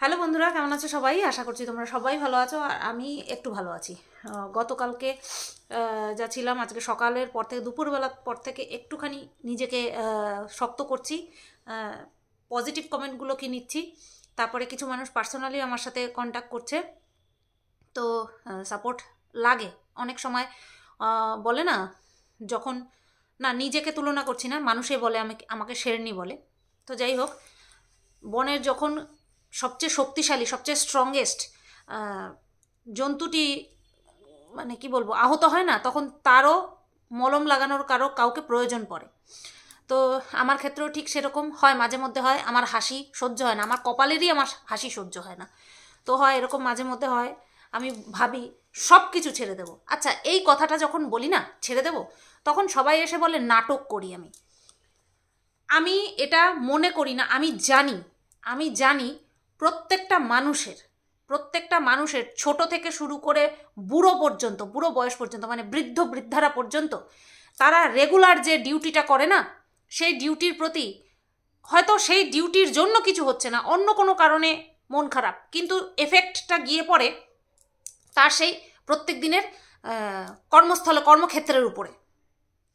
Hello বন্ধুরা, কেমন আছো সবাই? আশা করছি তোমরা সবাই ভালো আছো আর আমি একটু ভালো আছি। গতকালকে যা ছিলাম, আজকে সকালের পর থেকে দুপুরবেলার পর থেকে একটুখানি নিজেকে শক্ত করছি। পজিটিভ কমেন্টগুলো কি নিচ্ছি, তারপরে কিছু মানুষ পার্সোনালি আমার সাথে কন্ট্যাক্ট করছে, তো সাপোর্ট লাগে অনেক সময়। বলে না, যখন না নিজেকে তুলনা করছি না, মানুষে বলে আমাকে শেরনি বলে। তো যাই হোক, বনের যখন সবচেয়ে শক্তিশালী, সবচেয়ে স্ট্রংগেস্ট জন্তুটি মানে কি বলবো আহত হয় না, তখন তারও মলম লাগানোর কাউকে প্রয়োজন পড়ে। তো আমার ক্ষেত্রেও ঠিক সেরকম হয়, মাঝে মধ্যে হয় আমার হাসি সহ্য হয় না, আমার কপালেরই আমার হাসি সহ্য হয় না। তো হয় এরকম, মাঝে মধ্যে হয় আমি ভাবি সব কিছু ছেড়ে দেবো। আচ্ছা, এই কথাটা যখন বলি না ছেড়ে দেবো, তখন সবাই এসে বলে নাটক করি আমি। আমি এটা মনে করি না, আমি জানি প্রত্যেকটা মানুষের ছোট থেকে শুরু করে বুড়ো বয়স পর্যন্ত, মানে বৃদ্ধারা পর্যন্ত, তারা রেগুলার যে ডিউটিটা করে না, সেই ডিউটির প্রতি হয়তো সেই ডিউটির জন্য কিছু হচ্ছে না, অন্য কোনো কারণে মন খারাপ, কিন্তু এফেক্টটা গিয়ে পড়ে তার সেই প্রত্যেক দিনের কর্মস্থলে, কর্মক্ষেত্রের উপরে।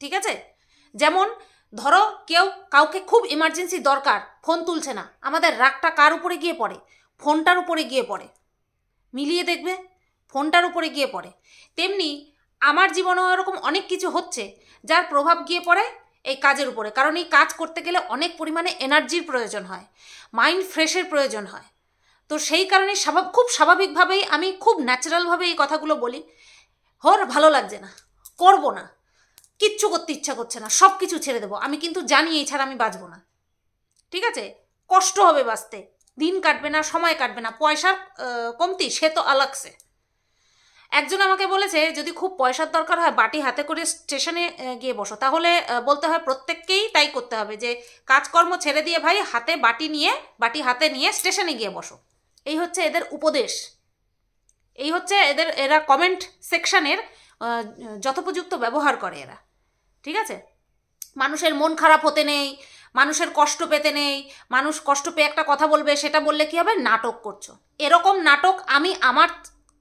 ঠিক আছে? যেমন ধরো কাউকে খুব ইমার্জেন্সি দরকার, ফোন তুলছে না, আমাদের রাগটা কার উপরে গিয়ে পড়ে? ফোনটার উপরে গিয়ে পড়ে। মিলিয়ে দেখবে, ফোনটার উপরে গিয়ে পড়ে। তেমনি আমার জীবনেও এরকম অনেক কিছু হচ্ছে যার প্রভাব গিয়ে পড়ে এই কাজের উপরে, কারণ এই কাজ করতে গেলে অনেক পরিমাণে এনার্জির প্রয়োজন হয়, মাইন্ড ফ্রেশের প্রয়োজন হয়। তো সেই কারণে খুব স্বাভাবিকভাবেই আমি খুব ন্যাচারালভাবে এই কথাগুলো বলি। ভালো লাগছে না, করব না, কিচ্ছু করতে ইচ্ছা করছে না, সব কিছু ছেড়ে দেবো। আমি কিন্তু জানি এই ছাড়া আমি বাঁচবো না। ঠিক আছে? কষ্ট হবে বাঁচতে, দিন কাটবে না, সময় কাটবে না, পয়সার কমতি সে তো আলাগসে। একজন আমাকে বলেছে যদি খুব পয়সার দরকার হয় বাটি হাতে করে স্টেশনে গিয়ে বসো। তাহলে বলতে হয় প্রত্যেককেই তাই করতে হবে, যে কাজকর্ম ছেড়ে দিয়ে ভাই বাটি হাতে নিয়ে স্টেশনে গিয়ে বসো। এই হচ্ছে এদের উপদেশ, এই হচ্ছে এরা কমেন্ট সেকশনের যথোপযুক্ত ব্যবহার করে এরা। ঠিক আছে? মানুষের মন খারাপ হতে নেই, মানুষের কষ্ট পেতে নেই, মানুষ কষ্ট পেয়ে একটা কথা বলবে, সেটা বললে কি হবে? নাটক করছো। এরকম নাটক আমি আমার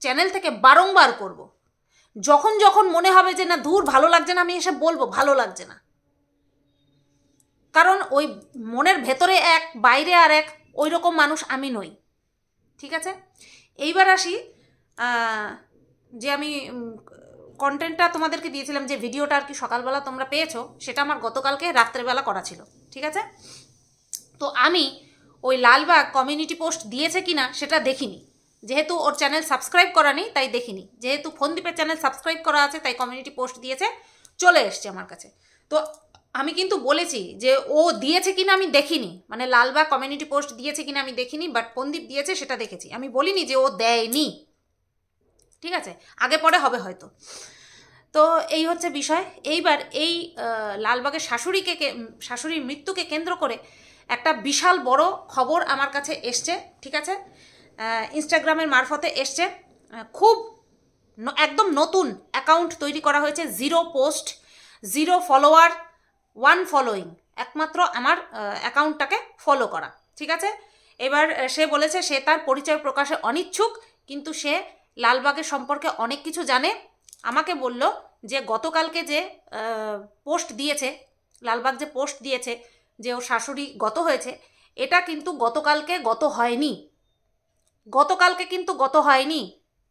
চ্যানেল থেকে বারংবার করব। যখন যখন মনে হবে যে না দূর ভালো লাগছে না, আমি এসে বলবো ভালো লাগছে না, কারণ ওই মনের ভেতরে এক, বাইরে আর এক, ওই রকম মানুষ আমি নই। ঠিক আছে? এইবার আসি, যে আমি কন্টেন্টটা তোমাদেরকে দিয়েছিলাম, যে ভিডিওটা আর কি সকালবেলা তোমরা পেয়েছো, সেটা আমার গতকালকে রাত্রেবেলা করা ছিল। ঠিক আছে? তো আমি ওই লালবাগ কমিউনিটি পোস্ট দিয়েছে কি না সেটা দেখিনি, যেহেতু ওর চ্যানেল সাবস্ক্রাইব করা নেই তাই দেখিনি। যেহেতু ফোনদীপের চ্যানেল সাবস্ক্রাইব করা আছে তাই কমিউনিটি পোস্ট দিয়েছে, চলে এসছে আমার কাছে। তো আমি কিন্তু বলেছি যে ও দিয়েছে কিনা আমি দেখিনি, মানে লালবাগ কমিউনিটি পোস্ট দিয়েছে কিনা আমি দেখিনি, বাট ফোনদীপ দিয়েছে সেটা দেখেছি। আমি বলিনি যে ও দেয়নি। ঠিক আছে? আগে পরে হবে হয়তো। তো এই হচ্ছে বিষয়। এইবার এই লালবাগের শাশুড়ির মৃত্যুকে কেন্দ্র করে একটা বিশাল বড় খবর আমার কাছে এসছে। ঠিক আছে? ইনস্টাগ্রামের মারফতে এসছে। খুব একদম নতুন অ্যাকাউন্ট তৈরি করা হয়েছে, 0 পোস্ট, 0 ফলোয়ার, 1 ফলোয়িং, একমাত্র আমার অ্যাকাউন্টটাকে ফলো করা। ঠিক আছে? এবার সে বলেছে সে তার পরিচয় প্রকাশে অনিচ্ছুক, কিন্তু সে লালবাগের সম্পর্কে অনেক কিছু জানে। আমাকে বলল যে গতকালকে যে পোস্ট দিয়েছে, লালবাগ যে পোস্ট দিয়েছে যে ও শাশুড়ি গত হয়েছে, এটা কিন্তু গতকালকে গত হয়নি,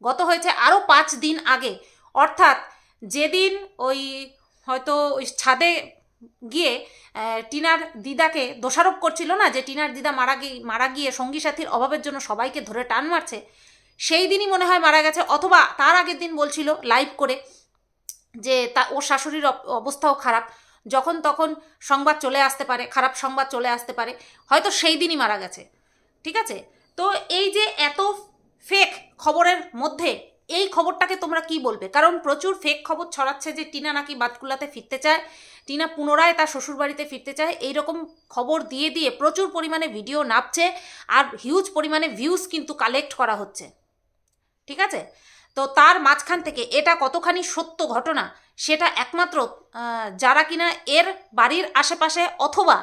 গত হয়েছে আরও 5 দিন আগে। অর্থাৎ যেদিন ওই হয়তো ওই ছাদে গিয়ে টিনার দিদাকে দোষারোপ করছিল না, যে টিনার দিদা মারা গিয়ে সঙ্গী সাথীর অভাবের জন্য সবাইকে ধরে টান মারছে, সেই দিনই মনে হয় মারা গেছে। অথবা তার আগের দিন বলছিল লাইভ করে যে ওর শাশুড়ির অবস্থাও খারাপ, যখন তখন সংবাদ চলে আসতে পারে, খারাপ সংবাদ চলে আসতে পারে, হয়তো সেই দিনই মারা গেছে। ঠিক আছে? তো এই যে এত ফেক খবরের মধ্যে এই খবরটাকে তোমরা কি বলবে? কারণ প্রচুর ফেক খবর ছড়াচ্ছে যে টিনা নাকি বাতকুলাতে ফিরতে চায়, টিনা পুনরায় তার শ্বশুরবাড়িতে ফিরতে চায়, এইরকম খবর দিয়ে দিয়ে প্রচুর পরিমাণে ভিডিও নামছে, আর হিউজ পরিমাণে ভিউজ কিন্তু কালেক্ট করা হচ্ছে। ঠিক আছে? তো তার মাঝখান থেকে এটা কতখানি সত্য ঘটনা সেটা একমাত্র যারা কিনা এর বাড়ির আশেপাশে অথবা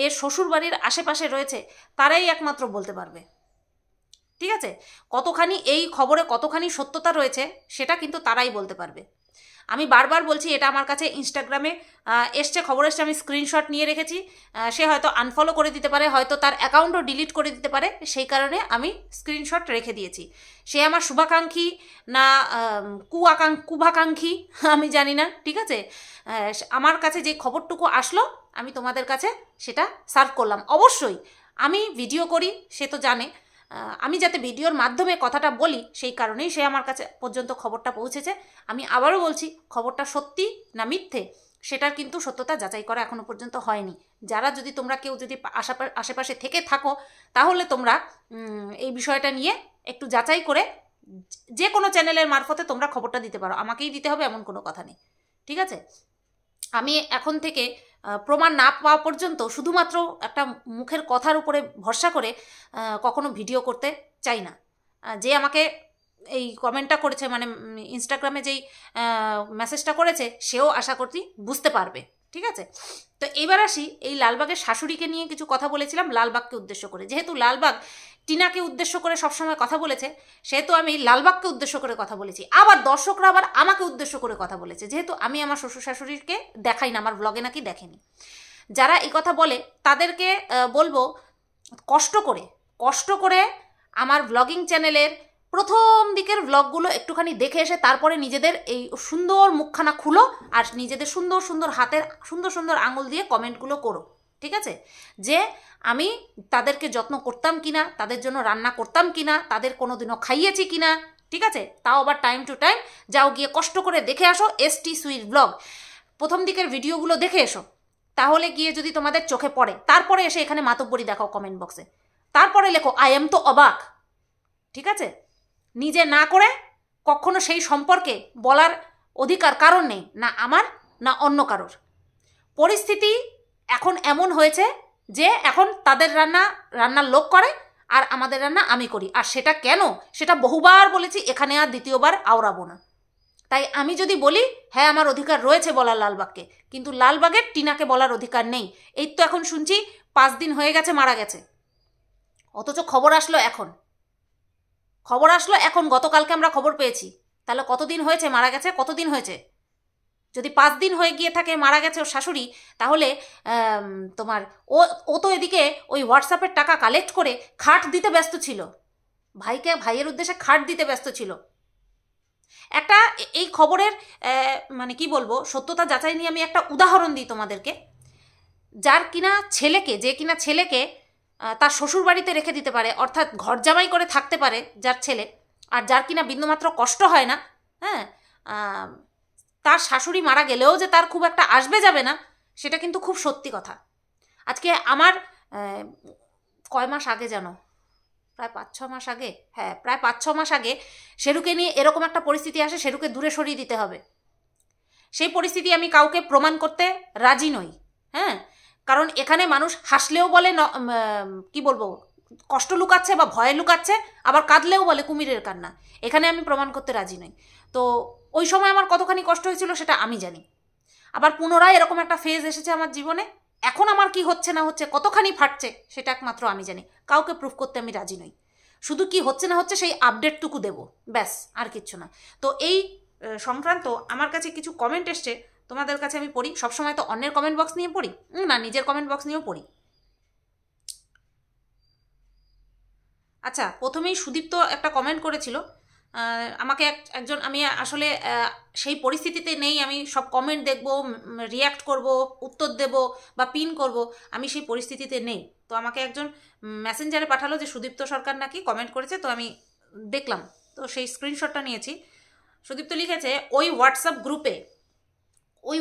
এর শ্বশুর বাড়ির আশেপাশে রয়েছে তারাই একমাত্র বলতে পারবে। ঠিক আছে, কতখানি এই খবরে কতখানি সত্যতা রয়েছে সেটা কিন্তু তারাই বলতে পারবে। আমি বারবার বলছি, এটা আমার কাছে ইনস্টাগ্রামে এসছে, খবর এসছে, আমি স্ক্রিনশট নিয়ে রেখেছি। সে হয়তো আনফলো করে দিতে পারে, হয়তো তার অ্যাকাউন্টও ডিলিট করে দিতে পারে, সেই কারণে আমি স্ক্রিনশট রেখে দিয়েছি। সে আমার শুভাকাঙ্ক্ষী না কুভাকাঙ্ক্ষী আমি জানি না, ঠিক আছে। আমার কাছে যে খবরটুকু আসলো আমি তোমাদের কাছে সেটা সার্ভ করলাম। অবশ্যই আমি ভিডিও করি, সে তো জানে, আমি যাতে ভিডিওর মাধ্যমে কথাটা বলি সেই কারণেই সে আমার কাছে পর্যন্ত খবরটা পৌঁছেছে। আমি আবারও বলছি, খবরটা সত্যি না মিথ্যে সেটার কিন্তু সত্যতা যাচাই করা এখনো পর্যন্ত হয়নি। যারা যদি তোমরা কেউ যদি আশেপাশে থেকে থাকো তাহলে তোমরা এই বিষয়টা নিয়ে একটু যাচাই করে যে কোনো চ্যানেলের মারফতে তোমরা খবরটা দিতে পারো, আমাকেই দিতে হবে এমন কোনো কথা নেই, ঠিক আছে। আমি এখন থেকে প্রমাণ না পাওয়া পর্যন্ত শুধুমাত্র একটা মুখের কথার উপরে ভরসা করে কখনো ভিডিও করতে চাই না। যে আমাকে এই কমেন্টটা করেছে, মানে ইনস্টাগ্রামে যেই মেসেজটা করেছে, সেও আশা করছি বুঝতে পারবে, ঠিক আছে। তো এইবার আসি, এই লালবাগের শাশুড়িকে নিয়ে কিছু কথা বলেছিলাম লালবাগকে উদ্দেশ্য করে। যেহেতু লালবাগ টিনাকে উদ্দেশ্য করে সবসময় কথা বলেছে, সেহেতু আমি লালবাগকে উদ্দেশ্য করে কথা বলেছি। আবার দর্শকরা আবার আমাকে উদ্দেশ্য করে কথা বলেছে, যেহেতু আমি আমার শ্বশুর শাশুড়িকে দেখাই না, আমার ব্লগে নাকি দেখেনি। যারা এই কথা বলে তাদেরকে বলবো, কষ্ট করে আমার ব্লগিং চ্যানেলের প্রথম দিকের ব্লগগুলো একটুখানি দেখে এসে তারপরে নিজেদের এই সুন্দর মুখখানা খুলো আর নিজেদের সুন্দর সুন্দর হাতের সুন্দর সুন্দর আঙুল দিয়ে কমেন্টগুলো করো, ঠিক আছে। যে আমি তাদেরকে যত্ন করতাম কিনা, তাদের জন্য রান্না করতাম কিনা, তাদের কোনো দিনও খাইয়েছি কিনা, ঠিক আছে। তাও আবার টাইম টু টাইম যাও গিয়ে কষ্ট করে দেখে আসো ST সুইট ব্লগ, প্রথম দিকের ভিডিওগুলো দেখে এসো, তাহলে গিয়ে যদি তোমাদের চোখে পড়ে তারপরে এসে এখানে মাতব্বরি দেখাও কমেন্ট বক্সে, তারপরে লেখো আই এম তো অবাক, ঠিক আছে। নিজে না করে কখনো সেই সম্পর্কে বলার অধিকার কারণ নেই, না আমার না অন্য কারোর। পরিস্থিতি এখন এমন হয়েছে যে এখন তাদের রান্নার লোক করে আর আমাদের রান্না আমি করি, আর সেটা কেন সেটা বহুবার বলেছি, এখানে আর দ্বিতীয়বার আওড়াবো না। তাই আমি যদি বলি হ্যাঁ আমার অধিকার রয়েছে বলার লালবাগকে, কিন্তু লালবাগের টিনাকে বলার অধিকার নেই। এই তো এখন শুনছি 5 দিন হয়ে গেছে মারা গেছে, অথচ খবর আসলো এখন, গতকালকে আমরা খবর পেয়েছি। তাহলে কতদিন হয়েছে মারা গেছে, কতদিন হয়েছে? যদি 5 দিন হয়ে গিয়ে থাকে মারা গেছে ওর শাশুড়ি, তাহলে তোমার ও তো এদিকে ওই হোয়াটসঅ্যাপের টাকা কালেক্ট করে খাট দিতে ব্যস্ত ছিল, ভাইয়ের উদ্দেশ্যে খাট দিতে ব্যস্ত ছিল। একটা এই খবরের মানে কি বলবো, সত্যতা যাচাই নিয়ে আমি একটা উদাহরণ দিই তোমাদেরকে। যে কিনা ছেলেকে তার শ্বশুর বাড়িতে রেখে দিতে পারে, অর্থাৎ ঘর জামাই করে থাকতে পারে যার ছেলে, আর যার কিনা বিন্দুমাত্র কষ্ট হয় না, হ্যাঁ, তার শাশুড়ি মারা গেলেও যে তার খুব একটা আসবে যাবে না, সেটা কিন্তু খুব সত্যি কথা। আজকে আমার কয় মাস আগে জানো, প্রায় 5-6 মাস আগে, হ্যাঁ প্রায় 5-6 মাস আগে শেরুকে নিয়ে এরকম একটা পরিস্থিতি আসে, শেরুকে দূরে সরিয়ে দিতে হবে। সেই পরিস্থিতি আমি কাউকে প্রমাণ করতে রাজি নই, হ্যাঁ, কারণ এখানে মানুষ হাসলেও বলে কি বলবো কষ্ট লুকাচ্ছে বা ভয়ে লুকাচ্ছে, আবার কাঁদলেও বলে কুমিরের কান্না। এখানে আমি প্রমাণ করতে রাজি নই। তো ওই সময় আমার কতখানি কষ্ট হয়েছিল সেটা আমি জানি। আবার পুনরায় এরকম একটা ফেজ এসেছে আমার জীবনে, এখন আমার কি হচ্ছে না হচ্ছে, কতখানি ফাটছে সেটা একমাত্র আমি জানি, কাউকে প্রুফ করতে আমি রাজি নই। শুধু কি হচ্ছে না হচ্ছে সেই আপডেটটুকু দেবো, ব্যাস, আর কিচ্ছু না। তো এই সংক্রান্ত আমার কাছে কিছু কমেন্ট এসছে, তোমাদের কাছে আমি পড়ি। সবসময় তো অন্যের কমেন্ট বক্স নিয়ে পড়ি না, নিজের কমেন্ট বক্স নিয়েও পড়ি। আচ্ছা, প্রথমেই সুদীপ্ত একটা কমেন্ট করেছিল আমাকে একজন, আমি আসলে সেই পরিস্থিতিতে নেই, আমি সব কমেন্ট দেখব, রিয়্যাক্ট করব, উত্তর দেব বা পিন করব, আমি সেই পরিস্থিতিতে নেই। তো আমাকে একজন মেসেঞ্জারে পাঠালো যে সুদীপ্ত সরকার নাকি কমেন্ট করেছে, তো আমি দেখলাম, তো সেই স্ক্রিনশটটা নিয়েছি। সুদীপ্ত লিখেছে ওই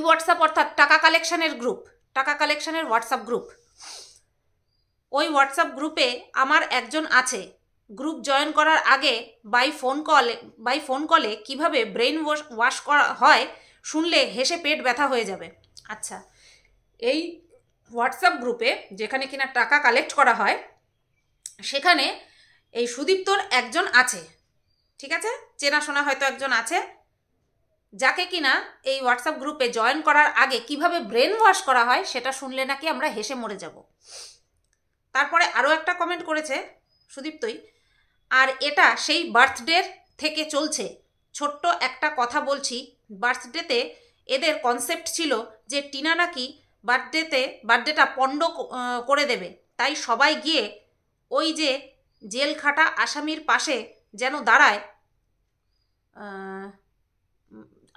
হোয়াটসঅ্যাপ অর্থাৎ টাকা কালেকশনের হোয়াটসঅ্যাপ গ্রুপ, ওই হোয়াটসঅ্যাপ গ্রুপে আমার একজন আছে, গ্রুপ জয়েন করার আগে বাই ফোন কলে কিভাবে ব্রেন ওয়াশ করা হয় শুনলে হেসে পেট ব্যথা হয়ে যাবে। আচ্ছা, এই হোয়াটসঅ্যাপ গ্রুপে যেখানে কিনা টাকা কালেক্ট করা হয়, সেখানে এই সুদীপ্তর একজন আছে, ঠিক আছে, চেনাশোনা হয়তো একজন আছে, যাকে কিনা এই হোয়াটসঅ্যাপ গ্রুপে জয়েন করার আগে কিভাবে ব্রেন ওয়াশ করা হয় সেটা শুনলে নাকি আমরা হেসে মরে যাব। তারপরে আরও একটা কমেন্ট করেছে সুদীপ্তই, আর এটা সেই বার্থডের থেকে চলছে। ছোট্ট একটা কথা বলছি, বার্থডেতে এদের কনসেপ্ট ছিল যে টিনা নাকি বার্থডেটা পণ্ড করে দেবে, তাই সবাই গিয়ে ওই যে জেল খাটা আসামির পাশে যেন দাঁড়ায়।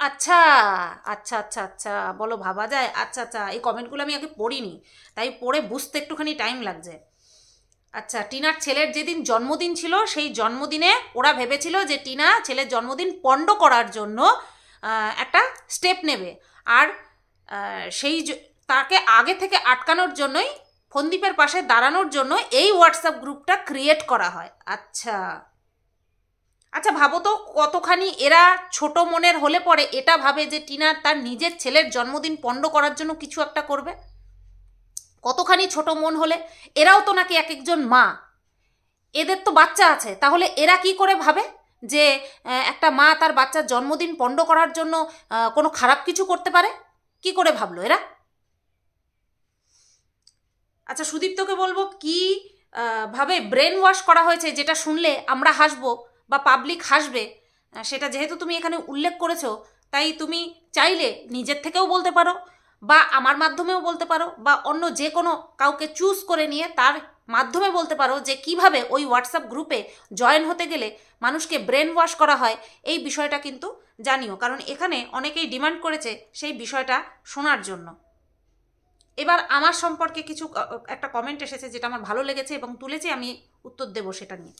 আচ্ছা আচ্ছা আচ্ছা আচ্ছা, বলো ভাবা যায়? আচ্ছা আচ্ছা, এই কমেন্টগুলো আমি আগে পড়িনি, তাই পড়ে বুঝতে একটুখানি টাইম লাগছে। আচ্ছা, টিনার ছেলের যেদিন জন্মদিন ছিল সেই জন্মদিনে ওরা ভেবেছিল যে টিনা ছেলের জন্মদিন পণ্ড করার জন্য একটা স্টেপ নেবে, আর সেই তাকে আগে থেকে আটকানোর জন্যই, ফন্দীপের পাশে দাঁড়ানোর জন্য এই হোয়াটসঅ্যাপ গ্রুপটা ক্রিয়েট করা হয়। আচ্ছা আচ্ছা, ভাবো তো কতখানি এরা ছোট মনের হলে পরে এটা ভাবে যে টিনা তার নিজের ছেলের জন্মদিন পণ্ড করার জন্য কিছু একটা করবে। কতখানি ছোট মন হলে। এরাও তো নাকি এক একজন মা, এদের তো বাচ্চা আছে, তাহলে এরা কি করে ভাবে যে একটা মা তার বাচ্চার জন্মদিন পণ্ড করার জন্য কোনো খারাপ কিছু করতে পারে? কি করে ভাবলো এরা? আচ্ছা, সুদীপ্তকে বলবো কি ভাবে ব্রেন ওয়াশ করা হয়েছে, যেটা শুনলে আমরা হাসবো বা পাবলিক হাসবে, সেটা যেহেতু তুমি এখানে উল্লেখ করেছো, তাই তুমি চাইলে নিজের থেকেও বলতে পারো, বা আমার মাধ্যমেও বলতে পারো, বা অন্য যে কোনো কাউকে চুজ করে নিয়ে তার মাধ্যমে বলতে পারো যে কিভাবে ওই হোয়াটসঅ্যাপ গ্রুপে জয়েন হতে গেলে মানুষকে ব্রেন ওয়াশ করা হয়। এই বিষয়টা কিন্তু জানিও, কারণ এখানে অনেকেই ডিমান্ড করেছে সেই বিষয়টা শোনার জন্য। এবার আমার সম্পর্কে কিছু একটা কমেন্ট এসেছে যেটা আমার ভালো লেগেছে এবং তুলেছি, আমি উত্তর দেব সেটা নিয়ে।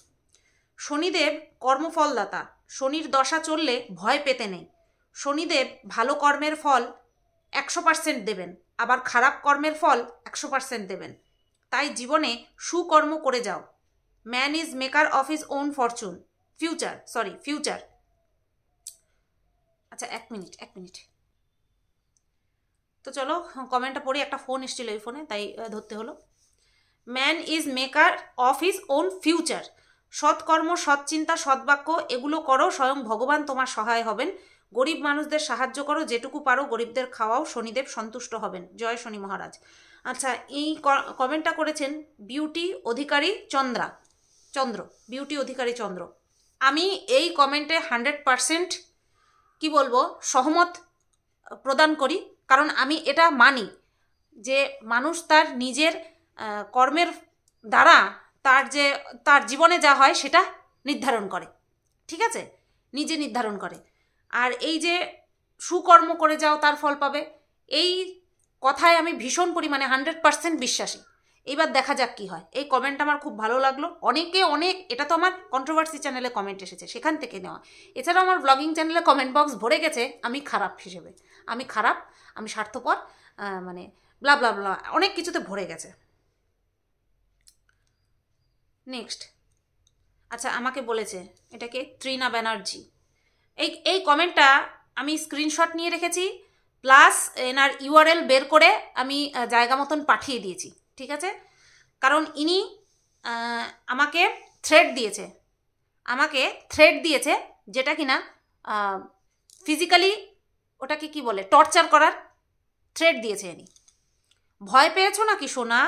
শনিদেব কর্মফলদাতা, শনির দশা চললে ভয় পেতে নেই। শনিদেব ভালো কর্মের ফল 100% দেবেন, আবার খারাপ কর্মের ফল 100% দেবেন। তাই জীবনে সুকর্ম করে যাও। Man is maker of his own fortune, future. আচ্ছা, এক মিনিট। তো চলো কমেন্টটা পড়ি, একটা ফোন এসেছিল এই ফোনে, তাই ধরতে হলো। Man is maker of his own future. সৎকর্ম, সৎচিন্তা, সৎবাক্য এগুলো করো, স্বয়ং ভগবান তোমার সহায় হবেন। গরিব মানুষদের সাহায্য করো, যেটুকু পারো গরিবদের খাওয়াও, শনিদেব সন্তুষ্ট হবেন। জয় শনি মহারাজ। আচ্ছা, এই কমেন্টটা করেছেন বিউটি অধিকারী চন্দ্র। আমি এই কমেন্টে 100% কি বলবো, সহমত প্রদান করি, কারণ আমি এটা মানি যে মানুষ তার নিজের কর্মের দ্বারা তার জীবনে যা হয় সেটা নির্ধারণ করে। ঠিক আছে, নিজে নির্ধারণ করে। আর এই যে সুকর্ম করে যাও তার ফল পাবে, এই কথায় আমি ভীষণ পরিমাণে 100% বিশ্বাসী। এইবার দেখা যাক কি হয়। এই কমেন্ট আমার খুব ভালো লাগলো। এটা তো আমার কন্ট্রোভার্সি চ্যানেলে কমেন্ট এসেছে, সেখান থেকে নেওয়া। এছাড়াও আমার ব্লগিং চ্যানেলে কমেন্ট বক্স ভরে গেছে আমি খারাপ হিসেবে, আমি স্বার্থপর, মানে ব্লা ব্লা ব্লা অনেক কিছুতে ভরে গেছে। নেক্সট, আচ্ছা, আমাকে বলেছে এটাকে ত্রিনা ব্যানার্জি। এই কমেন্টটা আমি স্ক্রিনশট নিয়ে রেখেছি, প্লাস এনার ইউআরএল বের করে আমি জায়গা মতন পাঠিয়ে দিয়েছি। ঠিক আছে, কারণ ইনি আমাকে থ্রেট দিয়েছে, যেটা কিনা ফিজিক্যালি, ওটাকে কি বলে, টর্চার করার থ্রেট দিয়েছে ইনি। ভয় পেয়েছো নাকি সোনা?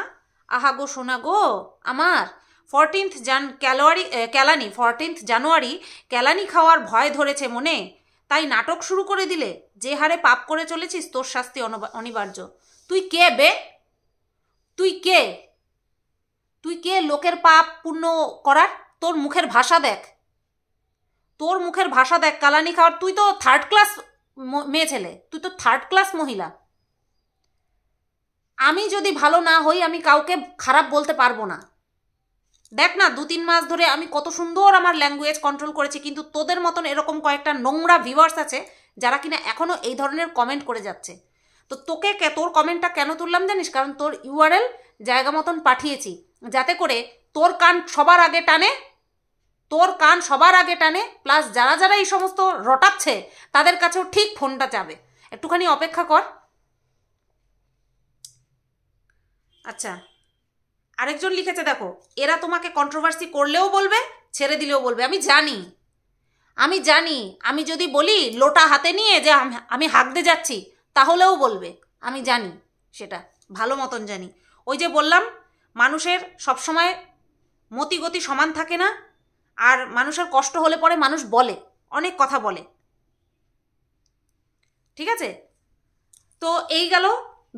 আহা গো সোনা গো আমার, 14th জানুয়ারি ক্যালানি খাওয়ার ভয় ধরেছে মনে, তাই নাটক শুরু করে দিলে। যে হারে পাপ করে চলেছিস তোর শাস্তি অনিবার্য। তুই কে বে? তুই কে লোকের পাপ পুণ্য করার? তোর মুখের ভাষা দেখ, কালানি খাওয়ার। তুই তো 3rd ক্লাস মেয়ে ছেলে, তুই তো 3rd ক্লাস মহিলা। আমি যদি ভালো না হই আমি কাউকে খারাপ বলতে পারবো না। দেখ না, 2-3 মাস ধরে আমি কত সুন্দর আমার ল্যাঙ্গুয়েজ কন্ট্রোল করেছি, কিন্তু তোদের মতন এরকম কয়েকটা নোংরা ভিউয়ার্স আছে যারা কিনা এখনও এই ধরনের কমেন্ট করে যাচ্ছে। তো তোর কমেন্টটা কেন তুললাম জানিস? কারণ তোর ইউআরএল জায়গা মতন পাঠিয়েছি, যাতে করে তোর কান সবার আগে টানে, প্লাস যারা এই সমস্ত রটাচ্ছে তাদের কাছেও ঠিক ফোনটা যাবে। একটুখানি অপেক্ষা কর। আচ্ছা, আরেকজন লিখেছে, দেখো, এরা তোমাকে কন্ট্রোভার্সি করলেও বলবে, ছেড়ে দিলেও বলবে। আমি জানি আমি যদি বলি লোটা হাতে নিয়ে যে আমি হাঁকতে যাচ্ছি, তাহলেও বলবে। আমি জানি, সেটা ভালো মতন জানি। ওই যে বললাম, মানুষের সবসময় মতিগতি সমান থাকে না। আর মানুষের কষ্ট হলে পরে মানুষ বলে, অনেক কথা বলে, ঠিক আছে? তো এই গেল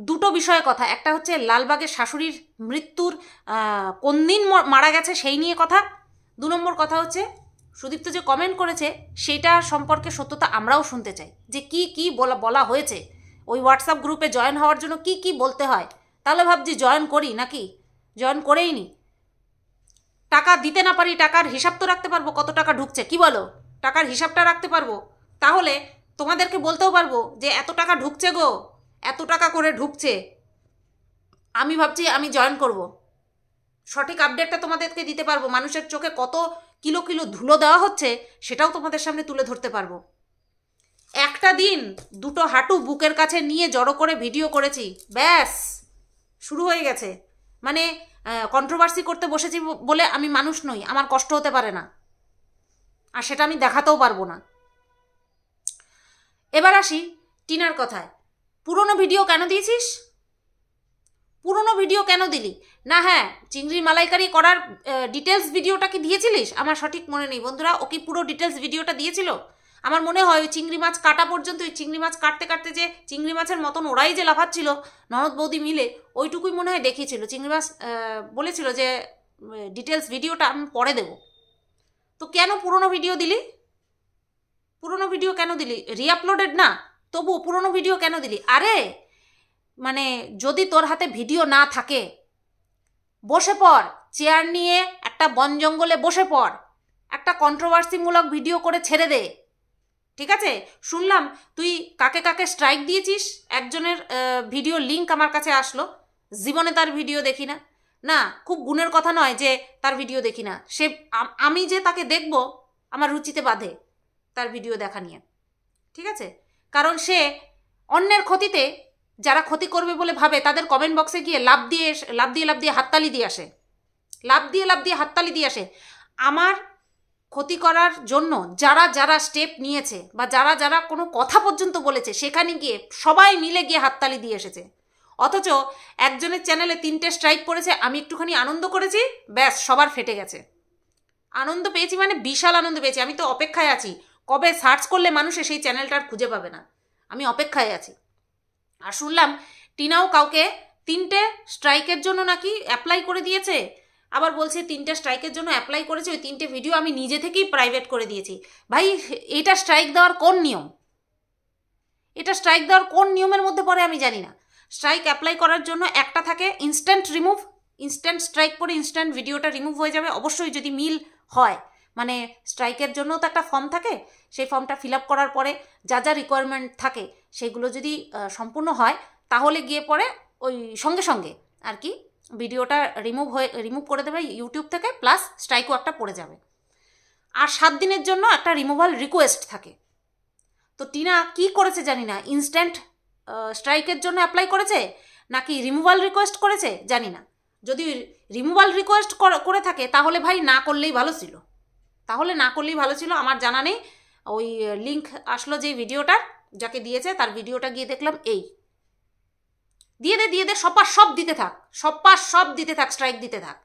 দুটো বিষয়ে কথা। একটা হচ্ছে লালবাগের শাশুড়ির মৃত্যুর কোন দিন মারা গেছে সেই নিয়ে কথা। 2 নম্বর কথা হচ্ছে সুদীপ্ত যে কমেন্ট করেছে সেইটা সম্পর্কে সত্যতা আমরাও শুনতে চাই, যে কি বলা হয়েছে। ওই হোয়াটসঅ্যাপ গ্রুপে জয়েন হওয়ার জন্য কি বলতে হয়। তাহলে ভাবছি জয়েন করি নাকি, জয়েন করেই নি। টাকা দিতে না পারি, টাকার হিসাব তো রাখতে পারবো কত টাকা ঢুকছে, কি বলো? টাকার হিসাবটা রাখতে পারবো, তাহলে তোমাদেরকে বলতেও পারবো যে এত টাকা ঢুকছে গো, এত টাকা করে ঢুকছে। আমি ভাবছি আমি জয়েন করব, সঠিক আপডেটটা তোমাদেরকে দিতে পারবো। মানুষের চোখে কত কিলো কিলো ধুলো দেওয়া হচ্ছে সেটাও তোমাদের সামনে তুলে ধরতে পারবো। একটা দিন 2টো হাঁটু বুকের কাছে নিয়ে জড়ো করে ভিডিও করেছি, ব্যাস শুরু হয়ে গেছে। মানে কন্ট্রোভার্সি করতে বসেছি বলে আমি মানুষ নই, আমার কষ্ট হতে পারে না, আর সেটা আমি দেখাতেও পারবো না। এবার আসি টিনার কথায়। পুরনো ভিডিও কেন দিয়েছিস? পুরনো ভিডিও কেন দিলি না? হ্যাঁ, চিংড়ি মালাইকারি করার ডিটেলস ভিডিওটা কি দিয়েছিলিস? আমার সঠিক মনে নেই বন্ধুরা, ও কি পুরো ডিটেলস ভিডিওটা দিয়েছিল? আমার মনে হয় ওই চিংড়ি মাছ কাটা পর্যন্ত, ওই চিংড়ি মাছ কাটতে কাটতে যে চিংড়ি মাছের মতন ওরাই যে লাফাচ্ছিল ননদ বৌদি মিলে, ওইটুকুই মনে হয় দেখিয়েছিল। চিংড়ি মাছ বলেছিল যে ডিটেলস ভিডিওটা আমি পরে দেব। তো কেন পুরনো ভিডিও দিলি? পুরনো ভিডিও কেন দিলি? রিআপলোডেড না, তবু পুরনো ভিডিও কেন দিলি? আরে মানে যদি তোর হাতে ভিডিও না থাকে, বসে পড়, চেয়ার নিয়ে একটা বন জঙ্গলে বসে পড়, একটা কন্ট্রোভার্সিমূলক ভিডিও করে ছেড়ে দে, ঠিক আছে? শুনলাম তুই কাকে কাকে স্ট্রাইক দিয়েছিস। একজনের ভিডিও লিঙ্ক আমার কাছে আসলো, জীবনে তার ভিডিও দেখি না। না, খুব গুণের কথা নয় যে তার ভিডিও দেখি না, সে আমি যে তাকে দেখব আমার রুচিতে বাধে তার ভিডিও দেখা নিয়ে, ঠিক আছে? কারণ সে অন্যের ক্ষতিতে, যারা ক্ষতি করবে বলে ভাবে তাদের কমেন্ট বক্সে গিয়ে লাভ দিয়ে হাততালি দিয়ে আসে, লাভ দিয়ে হাততালি দিয়ে আসে। আমার ক্ষতি করার জন্য যারা স্টেপ নিয়েছে বা যারা কোনো কথা পর্যন্ত বলেছে, সেখানে গিয়ে সবাই মিলে গিয়ে হাততালি দিয়ে এসেছে। অথচ একজনের চ্যানেলে 3টে স্ট্রাইক পড়েছে, আমি একটুখানি আনন্দ করেছি, ব্যাস সবার ফেটে গেছে। আনন্দ পেয়েছি মানে বিশাল আনন্দ পেয়েছি। আমি তো অপেক্ষায় আছি, কবে সার্চ করলে মানুষে সেই চ্যানেলটার খুঁজে পাবে না, আমি অপেক্ষায় আছি। আর শুনলাম টিনাও কাউকে 3টে স্ট্রাইকের জন্য নাকি অ্যাপ্লাই করে দিয়েছে, আবার বলছে 3টে স্ট্রাইকের জন্য অ্যাপ্লাই করেছে, ওই 3টে ভিডিও আমি নিজে থেকেই প্রাইভেট করে দিয়েছি। ভাই এটা স্ট্রাইক দেওয়ার কোন নিয়ম? এটা স্ট্রাইক দেওয়ার কোন নিয়মের মধ্যে পড়ে আমি জানি না। স্ট্রাইক অ্যাপ্লাই করার জন্য একটা থাকে ইনস্ট্যান্ট রিমুভ, ইনস্ট্যান্ট স্ট্রাইক পরে ইনস্ট্যান্ট ভিডিওটা রিমুভ হয়ে যাবে, অবশ্যই যদি মিল হয়। মানে স্ট্রাইকের জন্যও তো একটা ফর্ম থাকে, সেই ফর্মটা ফিল আপ করার পরে যা রিকোয়ারমেন্ট থাকে সেগুলো যদি সম্পূর্ণ হয়, তাহলে গিয়ে পরে ওই সঙ্গে সঙ্গে আর কি ভিডিওটা রিমুভ করে দেবে ইউটিউব থেকে, প্লাস স্ট্রাইকও একটা পড়ে যাবে। আর 7 দিনের জন্য একটা রিমুভাল রিকোয়েস্ট থাকে। তো টিনা কি করেছে জানি না, ইনস্ট্যান্ট স্ট্রাইকের জন্য অ্যাপ্লাই করেছে নাকি রিমুভাল রিকোয়েস্ট করেছে জানি না। যদি রিমুভাল রিকোয়েস্ট করে থাকে তাহলে ভাই না করলেই ভালো ছিল, আমার জানা নেই। ওই লিঙ্ক আসলো যে ভিডিওটার, যাকে দিয়েছে তার ভিডিওটা গিয়ে দেখলাম, এই দিয়ে দে সব দিতে থাক, স্ট্রাইক দিতে থাক।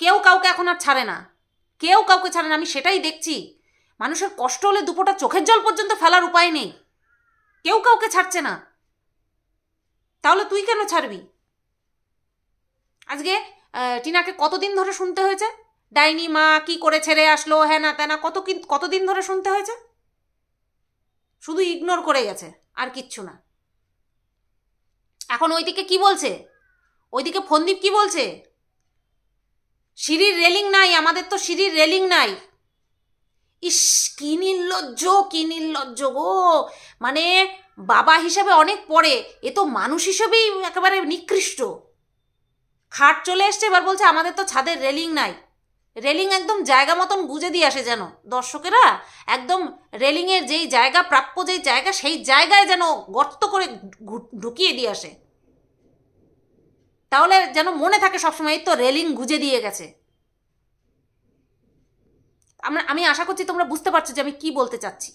কেউ কাউকে এখন আর ছাড়ে না, আমি সেটাই দেখছি। মানুষের কষ্ট হলে দুপোটা চোখের জল পর্যন্ত ফেলার উপায় নেই, কেউ কাউকে ছাড়ছে না। তাহলে তুই কেন ছাড়বি? আজকে টিনাকে কতদিন ধরে শুনতে হয়েছে, ডাইনি মা কি করে ছেড়ে আসলো, হ্যাঁ না তেনা, কতদিন ধরে শুনতে হয়েছে? শুধু ইগনোর করে গেছে, আর কিচ্ছু না। এখন ওইদিকে কি বলছে, ওইদিকে ফন্দীপ কি বলছে, সিঁড়ির রেলিং নাই, আমাদের তো সিঁড়ির রেলিং নাই। ইস কি নির্লজ্জ গো, মানে বাবা হিসাবে অনেক পরে, এ তো মানুষ হিসেবেই একেবারে নিকৃষ্ট। খাট চলে এসছে, এবার বলছে আমাদের তো ছাদের রেলিং নাই। রেলিং একদম জায়গা মতন গুজে দিয়ে আসে যেন দর্শকেরা, একদম রেলিংয়ের যেই জায়গা, প্রাপ্য যেই জায়গা, সেই জায়গায় যেন গর্ত করে ঢুকিয়ে দিয়ে আসে, তাহলে যেন মনে থাকে সবসময় এই তো রেলিং গুজে দিয়ে গেছে। আমি আশা করছি তোমরা বুঝতে পারছো যে আমি কি বলতে চাচ্ছি।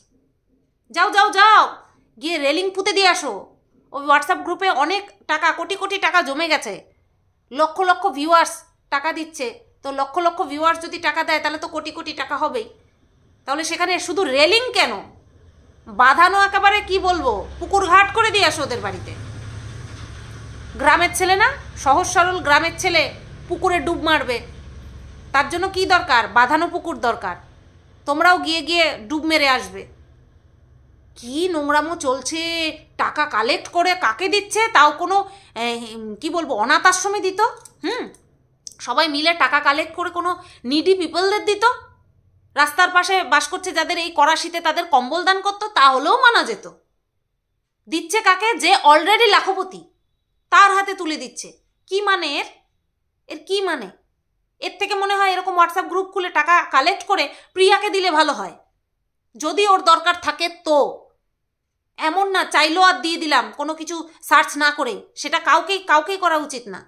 যাও গিয়ে রেলিং পুঁতে দিয়ে আসো। ওই হোয়াটসঅ্যাপ গ্রুপে অনেক টাকা, কোটি টাকা জমে গেছে, লক্ষ ভিউয়ার্স টাকা দিচ্ছে, তো লক্ষ লক্ষ ভিউয়ার্স যদি টাকা দেয় তাহলে তো কোটি কোটি টাকা হবেই। তাহলে সেখানে শুধু রেলিং কেন, বাঁধানো একেবারে কি বলবো, পুকুর ঘাট করে দিয়ে আসো ওদের বাড়িতে। গ্রামের ছেলে না, সহজ সরল গ্রামের ছেলে পুকুরে ডুব মারবে, তার জন্য কি দরকার, বাঁধানো পুকুর দরকার। তোমরাও গিয়ে গিয়ে ডুব মেরে আসবে। কি নোংরামো চলছে, টাকা কালেক্ট করে কাকে দিচ্ছে, তাও কোনো কি বলবো অনাথ আশ্রমে দিত, সবাই মিলে টাকা কালেক্ট করে কোনো নিডি পিপলদের দিত, রাস্তার পাশে বাস করছে যাদের, এই কড়া শীতে তাদের কম্বল দান করতো, তাহলেও মানা যেত। দিচ্ছে কাকে, যে অলরেডি লাখপতি, তার হাতে তুলে দিচ্ছে। কি মানে এর কি মানে? এর থেকে মনে হয় এরকম হোয়াটসঅ্যাপ গ্রুপ খুলে টাকা কালেক্ট করে প্রিয়াকে দিলে ভালো হয়, যদি ওর দরকার থাকে তো। এমন না চাইলো আর দিয়ে দিলাম কোনো কিছু সার্চ না করে, সেটা কাউকেই করা উচিত না।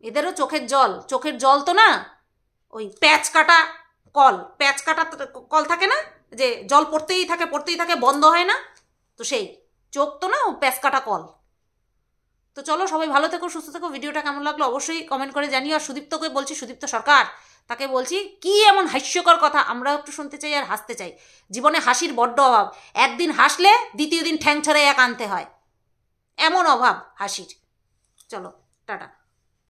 এদেরও চোখের জল তো না ওই প্যাচ কাটা কল থাকে না, যে জল পড়তেই থাকে বন্ধ হয় না, তো সেই চোখ তো না ও প্যাচ কাটা কল। তো চলো সবাই ভালো থেকো, সুস্থ থেকো। ভিডিওটা কেমন লাগলো অবশ্যই কমেন্ট করে জানিও। আর সুদীপ্তকে বলছি, সুদীপ্ত সরকার, তাকে বলছি কি এমন হাস্যকর কথা, আমরাও একটু শুনতে চাই আর হাসতে চাই। জীবনে হাসির বড্ড অভাব, একদিন হাসলে দ্বিতীয় দিন ঠ্যাং ছড়ে এক আনতে হয়, এমন অভাব হাসির। চলো টাটা।